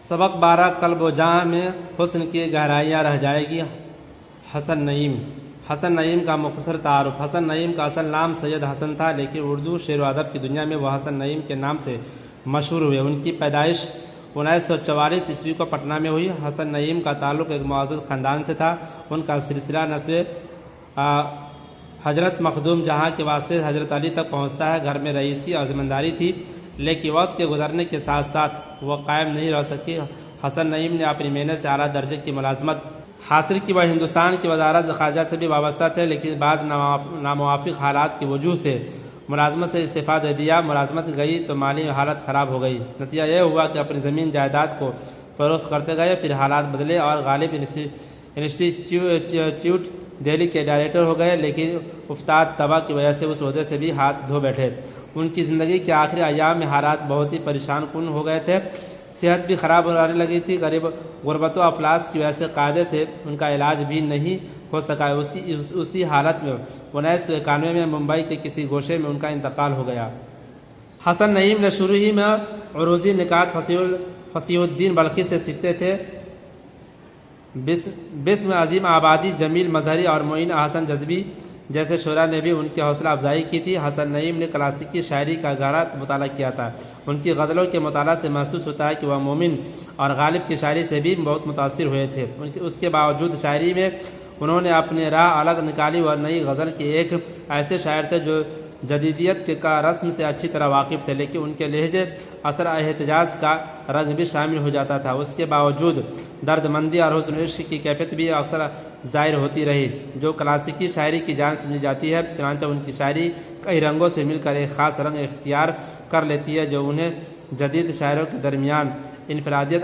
سبق 12 قلب و جاں میں حسن کی گہرائیاں رہ جائے گی۔ حسن نعیم کا مختصر تعارف۔ حسن نعیم کا اصل نام سید حسن تھا، لیکن اردو شعر و ادب کی دنیا میں وہ حسن نعیم کے نام سے مشہور ہوئے۔ ان کی پیدائش 1944 عیسوی کو پٹنہ میں ہوئی۔ حسن نعیم کا تعلق ایک معزز خاندان سے تھا۔ ان کا سلسلہ نسب حضرت مخدوم جہاں کے واسطے حضرت علی تک پہنچتا ہے۔ گھر میں رئیسی اور ذمہ داری تھی، لیکن وقت کے گزرنے کے ساتھ ساتھ وہ قائم نہیں رہ سکی۔ حسن نعیم نے اپنی محنت سے اعلیٰ درجے کی ملازمت حاصل کی۔ وہ ہندوستان کی وزارت خارجہ سے بھی وابستہ تھے، لیکن بعض ناموافق حالات کی وجہ سے ملازمت سے استعفیٰ دے دیا۔ ملازمت گئی تو مالی حالت خراب ہو گئی۔ نتیجہ یہ ہوا کہ اپنی زمین جائیداد کو فروخت کرتے گئے۔ پھر حالات بدلے اور غالب انسٹیٹیوٹ دہلی کے ڈائریکٹر ہو گئے، لیکن افتاد تباہ کی وجہ سے اس عہدے سے بھی ہاتھ دھو بیٹھے۔ ان کی زندگی کے آخری ایام میں حالات بہت ہی پریشان کن ہو گئے تھے۔ صحت بھی خراب ہونے لگی تھی۔ غربت و افلاس کی وجہ سے قاعدے سے ان کا علاج بھی نہیں ہو سکا۔ اسی حالت میں 1991 میں ممبئی کے کسی گوشے میں ان کا انتقال ہو گیا۔ حسن نعیم نے شروع ہی میں عروضی نکات فصیح الدین بلخی سے سیکھتے تھے۔ بسم عظیم آبادی، جمیل مظہری اور معین احسن جذبی جیسے شعراء نے بھی ان کی حوصلہ افزائی کی تھی۔ حسن نعیم نے کلاسیکی شاعری کا گہرا مطالعہ کیا تھا۔ ان کی غزلوں کے مطالعہ سے محسوس ہوتا ہے کہ وہ مومن اور غالب کی شاعری سے بھی بہت متاثر ہوئے تھے۔ اس کے باوجود شاعری میں انہوں نے اپنی راہ الگ نکالی۔ وہ نئی غزل کے ایک ایسے شاعر تھے جو جدیدیت کے رسم سے اچھی طرح واقف تھے، لیکن ان کے لہجے اثر احتجاج کا رنگ بھی شامل ہو جاتا تھا۔ اس کے باوجود درد مندی اور حسن عشق کی کیفیت بھی اکثر ظاہر ہوتی رہی، جو کلاسیکی شاعری کی جان سمجھی جاتی ہے۔ چنانچہ ان کی شاعری کئی رنگوں سے مل کر ایک خاص رنگ اختیار کر لیتی ہے، جو انہیں جدید شاعروں کے درمیان انفرادیت۔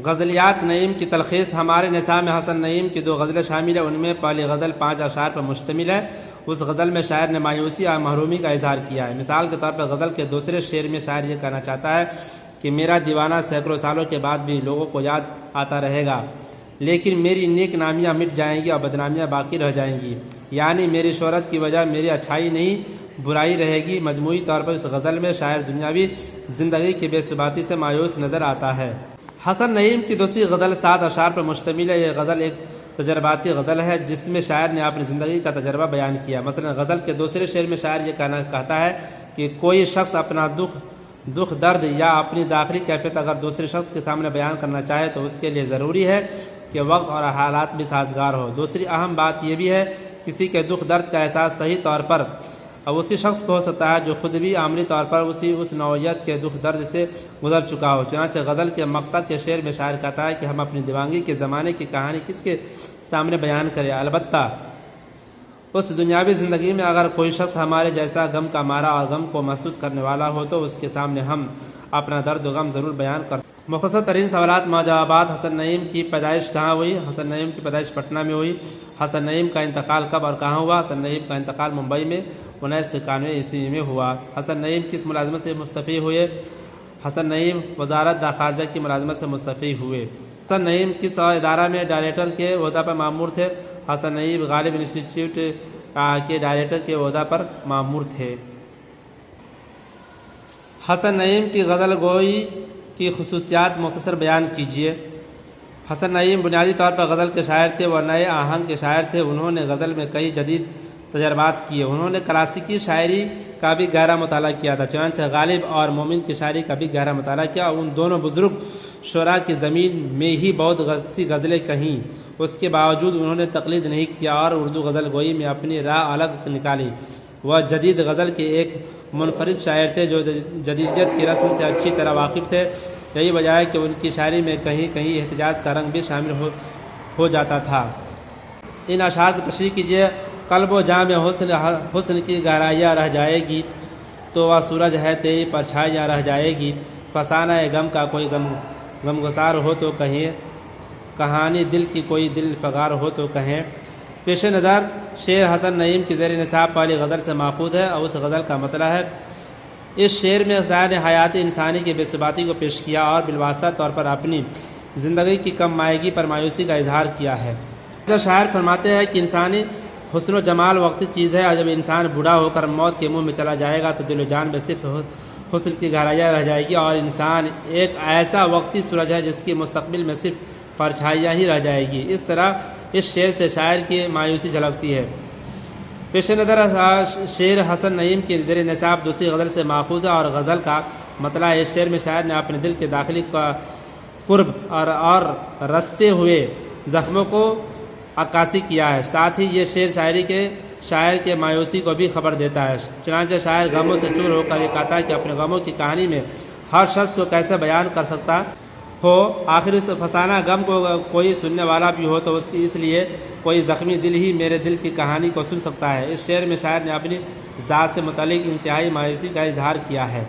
غزلیات نعیم کی تلخیص۔ ہمارے نصاب میں حسن نعیم کی 2 غزلیں شامل ہیں۔ ان میں پہلی غزل 5 اشعار پر مشتمل ہے۔ اس غزل میں شاعر نے مایوسی اور محرومی کا اظہار کیا ہے۔ مثال کے طور پر غزل کے دوسرے شعر میں شاعر یہ کہنا چاہتا ہے کہ میرا دیوانہ سینکڑوں سالوں کے بعد بھی لوگوں کو یاد آتا رہے گا، لیکن میری نیک نامیاں مٹ جائیں گی اور بدنامیاں باقی رہ جائیں گی، یعنی میری شہرت کی وجہ میری اچھائی نہیں برائی رہے گی۔ مجموعی طور پر اس غزل میں شاعر دنیاوی زندگی کی بے ثباتی سے مایوس نظر آتا ہے۔ حسن نعیم کی دوسری غزل 7 اشعار پر مشتمل ہے۔ یہ غزل ایک تجرباتی غزل ہے جس میں شاعر نے اپنی زندگی کا تجربہ بیان کیا۔ مثلا غزل کے دوسرے شعر میں شاعر یہ کہتا ہے کہ کوئی شخص اپنا دکھ درد یا اپنی داخلی کیفیت اگر دوسرے شخص کے سامنے بیان کرنا چاہے تو اس کے لیے ضروری ہے کہ وقت اور حالات بھی سازگار ہو۔ دوسری اہم بات یہ بھی ہے کسی کے دکھ درد کا احساس صحیح طور پر اسی شخص کو ہو سکتا ہے جو خود بھی عملی طور پر اس نوعیت کے دکھ درد سے گزر چکا ہو۔ چنانچہ غزل کے مقطع کے شعر میں شاعر کہتا ہے کہ ہم اپنی دیوانگی کے زمانے کی کہانی کس کے سامنے بیان کریں، البتہ اس دنیاوی زندگی میں اگر کوئی شخص ہمارے جیسا غم کا مارا اور غم کو محسوس کرنے والا ہو تو اس کے سامنے ہم اپنا درد و غم ضرور بیان کر سکتے۔ مختصر ترین سوالات مجاوبات۔ حسن نعیم کی پیدائش کہاں ہوئی؟ حسن نعیم کی پیدائش پٹنہ میں ہوئی۔ حسن نعیم کا انتقال کب اور کہاں ہوا؟ حسن نعیم کا انتقال ممبئی میں 1991 عیسوی میں ہوا۔ حسن نعیم کس ملازمت سے مستعفی ہوئے؟ حسن نعیم وزارت خارجہ کی ملازمت سے مستعفی ہوئے۔ حسن نعیم کس ادارہ میں ڈائریکٹر کے عہدہ پر مامور تھے؟ حسن نعیم غالب انسٹیٹیوٹ کے ڈائریکٹر کے عہدہ پر مامور تھے۔ حسن نعیم کی غزل گوئی کی خصوصیات مختصر بیان کیجیے۔ حسن نعیم بنیادی طور پر غزل کے شاعر تھے۔ وہ نئے آہنگ کے شاعر تھے۔ انہوں نے غزل میں کئی جدید تجربات کیے۔ انہوں نے کلاسیکی شاعری کا بھی گہرا مطالعہ کیا تھا، چنانچہ غالب اور مومن کی شاعری کا بھی گہرا مطالعہ کیا۔ ان دونوں بزرگ شعراء کی زمین میں ہی بہت سی غزلیں کہیں، اس کے باوجود انہوں نے تقلید نہیں کیا اور اردو غزل گوئی میں اپنی راہ الگ نکالی۔ وہ جدید غزل کے ایک منفرد شاعر تھے جو جدیدیت کی رسم سے اچھی طرح واقف تھے۔ یہی وجہ ہے کہ ان کی شاعری میں کہیں کہیں احتجاج کا رنگ بھی شامل ہو جاتا تھا۔ ان اشعار کی تشریح کیجیے۔ قلب و جاں میں حسن کی گہرائیاں رہ جائے گی تو وہ سورج ہے تیری پرچھائیاں رہ جائے گی۔ فسانہ غم کا کوئی غمگسار ہو تو کہیں، کہانی دل کی کوئی دل فگار ہو تو کہیں۔ پیش نظر شعر حسن نعیم کی زیر نصاب پہلی غزل سے ماخوذ ہے اور اس غزل کا مطلع ہے۔ اس شعر میں شاعر نے حیات انسانی کی بے ثباتی کو پیش کیا اور بالواسطہ طور پر اپنی زندگی کی کم مائگی پر مایوسی کا اظہار کیا ہے۔ جب شاعر فرماتے ہیں کہ انسانی حسن و جمال وقتی چیز ہے اور جب انسان بوڑھا ہو کر موت کے منہ میں چلا جائے گا تو دل و جان میں صرف حسن کی گہرائیاں رہ جائے گی، اور انسان ایک ایسا وقتی سورج ہے جس کی مستقبل میں صرف پرچھائیاں ہی رہ جائے گی۔ اس طرح اس شعر سے شاعر کی مایوسی جھلکتی ہے۔ پیش نظر شعر حسن نعیم کی زیر نصاب دوسری غزل سے ماخوذ ہے، اور غزل کا مطلع اس شعر میں شاعر نے اپنے دل کے داخلی قرب اور رستے ہوئے زخموں کو عکاسی کیا ہے۔ ساتھ ہی یہ شعر شاعر کے مایوسی کو بھی خبر دیتا ہے۔ چنانچہ شاعر غموں سے چور ہو کر یہ کہتا ہے کہ اپنے غموں کی کہانی میں ہر شخص کو کیسے بیان کر سکتا ہو، آخر اس فسانہ غم کو کوئی سننے والا بھی ہو تو اس لیے کوئی زخمی دل ہی میرے دل کی کہانی کو سن سکتا ہے۔ اس شعر میں شاعر نے اپنی ذات سے متعلق انتہائی مایوسی کا اظہار کیا ہے۔